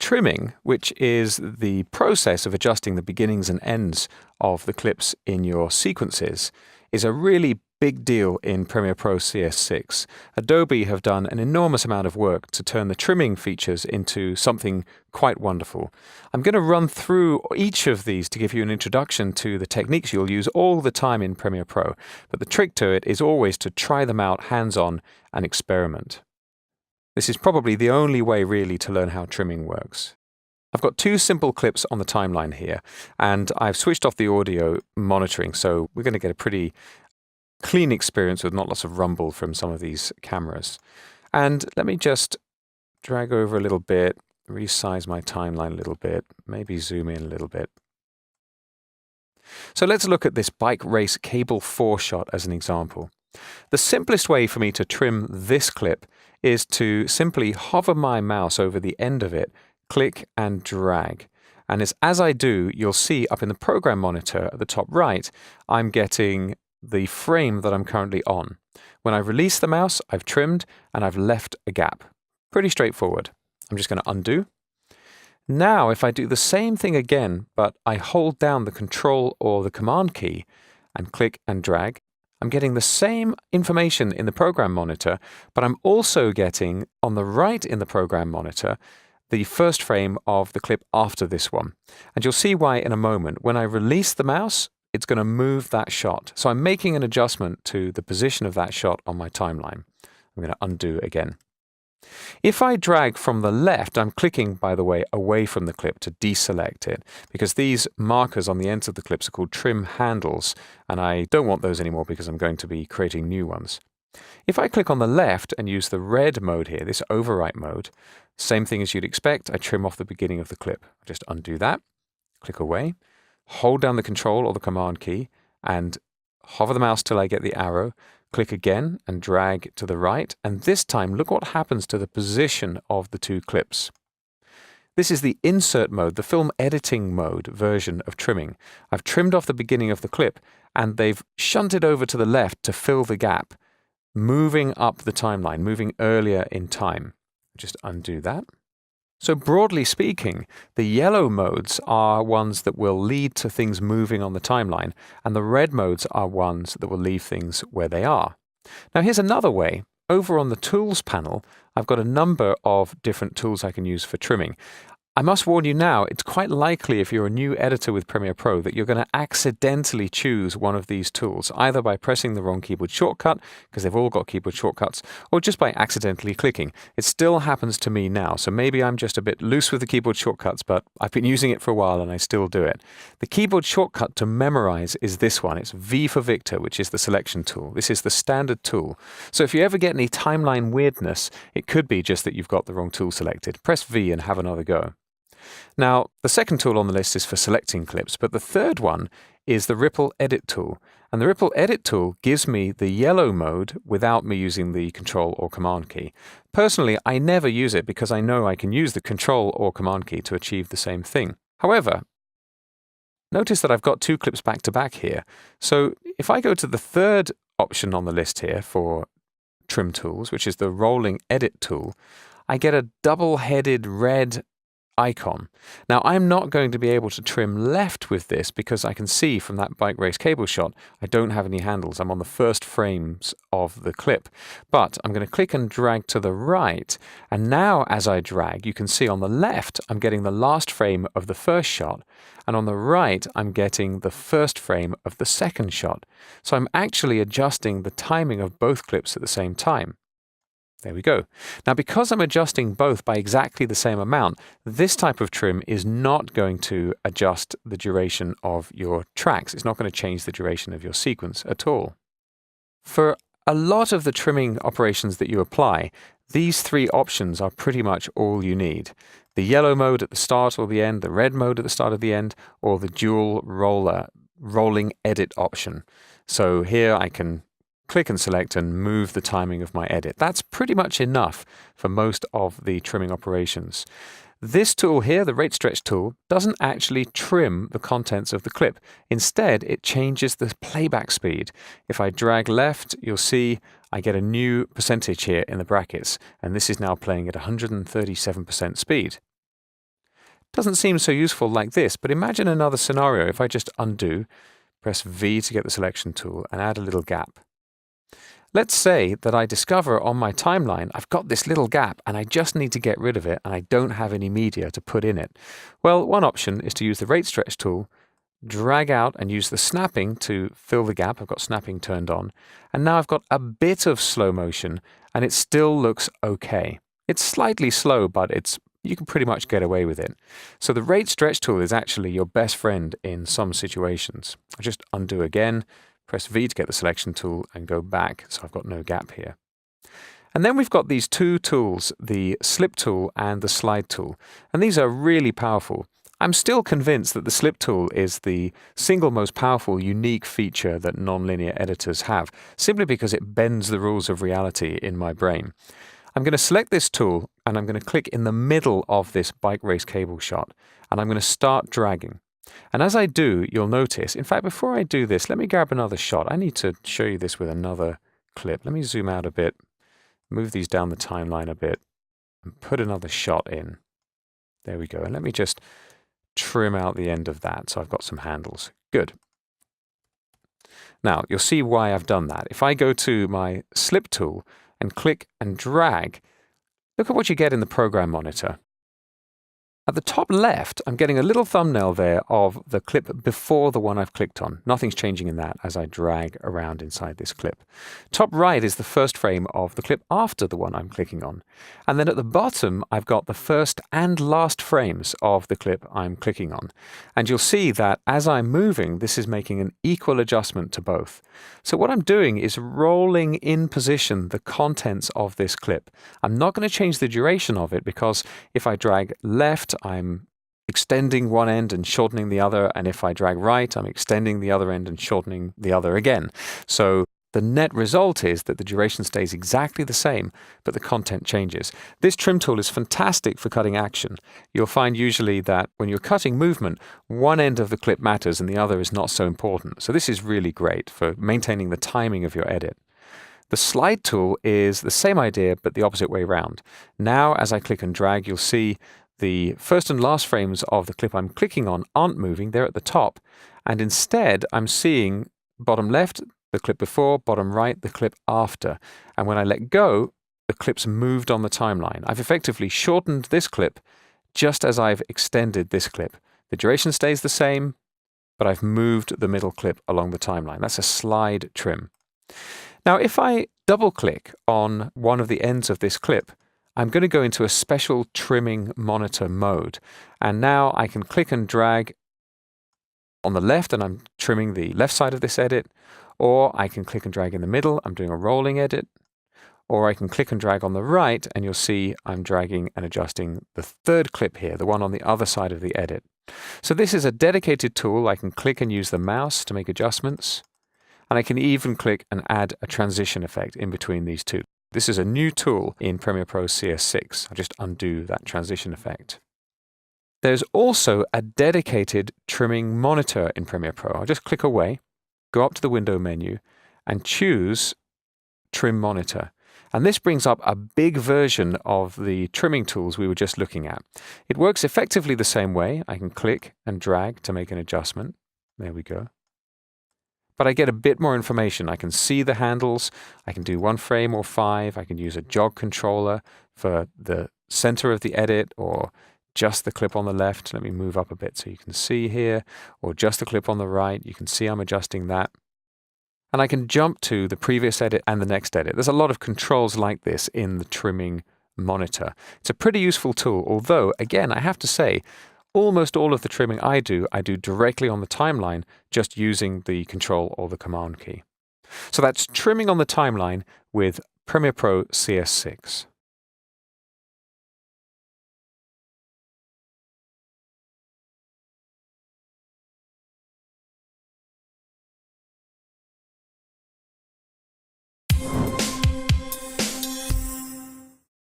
Trimming, which is the process of adjusting the beginnings and ends of the clips in your sequences, is a really big deal in Premiere Pro CS6. Adobe have done an enormous amount of work to turn the trimming features into something quite wonderful. I'm going to run through each of these to give you an introduction to the techniques you'll use all the time in Premiere Pro, but the trick to it is always to try them out hands-on and experiment. This is probably the only way really to learn how trimming works. I've got two simple clips on the timeline here, and I've switched off the audio monitoring, so we're going to get a pretty clean experience with not lots of rumble from some of these cameras. And let me just drag over a little bit, resize my timeline a little bit, maybe zoom in a little bit. So let's look at this bike race cable 4 shot as an example. The simplest way for me to trim this clip is to simply hover my mouse over the end of it, click and drag. And as I do, you'll see up in the program monitor at the top right, I'm getting the frame that I'm currently on. When I release the mouse, I've trimmed and I've left a gap. Pretty straightforward. I'm just going to undo. Now, if I do the same thing again, but I hold down the Control or the Command key and click and drag, I'm getting the same information in the program monitor, but I'm also getting on the right in the program monitor the first frame of the clip after this one. And you'll see why in a moment. When I release the mouse, it's going to move that shot. So I'm making an adjustment to the position of that shot on my timeline. I'm going to undo again. If I drag from the left, I'm clicking, by the way, away from the clip to deselect it, because these markers on the ends of the clips are called trim handles, and I don't want those anymore because I'm going to be creating new ones. If I click on the left and use the red mode here, this overwrite mode, same thing as you'd expect, I trim off the beginning of the clip. I just undo that, click away, hold down the Control or the Command key, and hover the mouse till I get the arrow, click again and drag to the right, and this time look what happens to the position of the two clips. This is the insert mode, the film editing mode version of trimming. I've trimmed off the beginning of the clip, and they've shunted over to the left to fill the gap, moving up the timeline, moving earlier in time. Just undo that. So broadly speaking, the yellow modes are ones that will lead to things moving on the timeline, and the red modes are ones that will leave things where they are. Now here's another way. Over on the Tools panel, I've got a number of different tools I can use for trimming. I must warn you now, it's quite likely if you're a new editor with Premiere Pro that you're going to accidentally choose one of these tools, either by pressing the wrong keyboard shortcut, because they've all got keyboard shortcuts, or just by accidentally clicking. It still happens to me now, so maybe I'm just a bit loose with the keyboard shortcuts, but I've been using it for a while and I still do it. The keyboard shortcut to memorize is this one. It's V for Victor, which is the selection tool. This is the standard tool. So if you ever get any timeline weirdness, it could be just that you've got the wrong tool selected. Press V and have another go. Now, the second tool on the list is for selecting clips, but the third one is the Ripple Edit tool. And the Ripple Edit tool gives me the yellow mode without me using the Control or Command key. Personally, I never use it because I know I can use the Control or Command key to achieve the same thing. However, notice that I've got two clips back to back here. So if I go to the third option on the list here for trim tools, which is the Rolling Edit tool, I get a double-headed red icon. Now, I'm not going to be able to trim left with this because I can see from that bike race cable shot, I don't have any handles. I'm on the first frames of the clip. But I'm going to click and drag to the right. And now as I drag, you can see on the left, I'm getting the last frame of the first shot. And on the right, I'm getting the first frame of the second shot. So I'm actually adjusting the timing of both clips at the same time. There we go. Now, because I'm adjusting both by exactly the same amount, this type of trim is not going to adjust the duration of your tracks. It's not going to change the duration of your sequence at all. For a lot of the trimming operations that you apply, these three options are pretty much all you need. The yellow mode at the start or the end, the red mode at the start or the end, or the dual rolling edit option. So here I can click and select and move the timing of my edit. That's pretty much enough for most of the trimming operations. This tool here, the rate stretch tool, doesn't actually trim the contents of the clip. Instead, it changes the playback speed. If I drag left, you'll see I get a new percentage here in the brackets, and this is now playing at 137% speed. Doesn't seem so useful like this, but imagine another scenario. If I just undo, press V to get the selection tool, and add a little gap. Let's say that I discover on my timeline I've got this little gap and I just need to get rid of it and I don't have any media to put in it. Well, one option is to use the rate stretch tool, drag out and use the snapping to fill the gap. I've got snapping turned on, and now I've got a bit of slow motion and it still looks okay. It's slightly slow, but you can pretty much get away with it. So the rate stretch tool is actually your best friend in some situations. I'll just undo again, press V to get the selection tool and go back, so I've got no gap here. And then we've got these two tools, the slip tool and the slide tool. And these are really powerful. I'm still convinced that the slip tool is the single most powerful, unique feature that nonlinear editors have, simply because it bends the rules of reality in my brain. I'm going to select this tool and I'm going to click in the middle of this bike race cable shot, and I'm going to start dragging. And as I do, you'll notice, in fact, before I do this, let me grab another shot. I need to show you this with another clip. Let me zoom out a bit, move these down the timeline a bit, and put another shot in. There we go. And let me just trim out the end of that so I've got some handles. Good. Now, you'll see why I've done that. If I go to my slip tool and click and drag, look at what you get in the program monitor. At the top left, I'm getting a little thumbnail there of the clip before the one I've clicked on. Nothing's changing in that as I drag around inside this clip. Top right is the first frame of the clip after the one I'm clicking on. And then at the bottom, I've got the first and last frames of the clip I'm clicking on. And you'll see that as I'm moving, this is making an equal adjustment to both. So what I'm doing is rolling in position the contents of this clip. I'm not going to change the duration of it, because if I drag left, I'm extending one end and shortening the other, and if I drag right, I'm extending the other end and shortening the other again. So the net result is that the duration stays exactly the same, but the content changes. This trim tool is fantastic for cutting action. You'll find usually that when you're cutting movement, one end of the clip matters and the other is not so important. So this is really great for maintaining the timing of your edit. The slide tool is the same idea, but the opposite way around. Now, as I click and drag, you'll see the first and last frames of the clip I'm clicking on aren't moving, they're at the top. And instead, I'm seeing bottom left, the clip before, bottom right, the clip after. And when I let go, the clip's moved on the timeline. I've effectively shortened this clip just as I've extended this clip. The duration stays the same, but I've moved the middle clip along the timeline. That's a slide trim. Now, if I double-click on one of the ends of this clip, I'm going to go into a special trimming monitor mode. And now I can click and drag on the left and I'm trimming the left side of this edit, or I can click and drag in the middle, I'm doing a rolling edit, or I can click and drag on the right and you'll see I'm dragging and adjusting the third clip here, the one on the other side of the edit. So this is a dedicated tool. I can click and use the mouse to make adjustments, and I can even click and add a transition effect in between these two. This is a new tool in Premiere Pro CS6. I'll just undo that transition effect. There's also a dedicated trimming monitor in Premiere Pro. I'll just click away, go up to the window menu, and choose Trim Monitor. And this brings up a big version of the trimming tools we were just looking at. It works effectively the same way. I can click and drag to make an adjustment. There we go. But I get a bit more information. I can see the handles. I can do 1 frame or 5. I can use a jog controller for the center of the edit, or just the clip on the left. Let me move up a bit so you can see here, or just the clip on the right. You can see I'm adjusting that. And I can jump to the previous edit and the next edit. There's a lot of controls like this in the trimming monitor. It's a pretty useful tool, although, again, I have to say, almost all of the trimming I do directly on the timeline, just using the Control or the Command key. So that's trimming on the timeline with Premiere Pro CS6.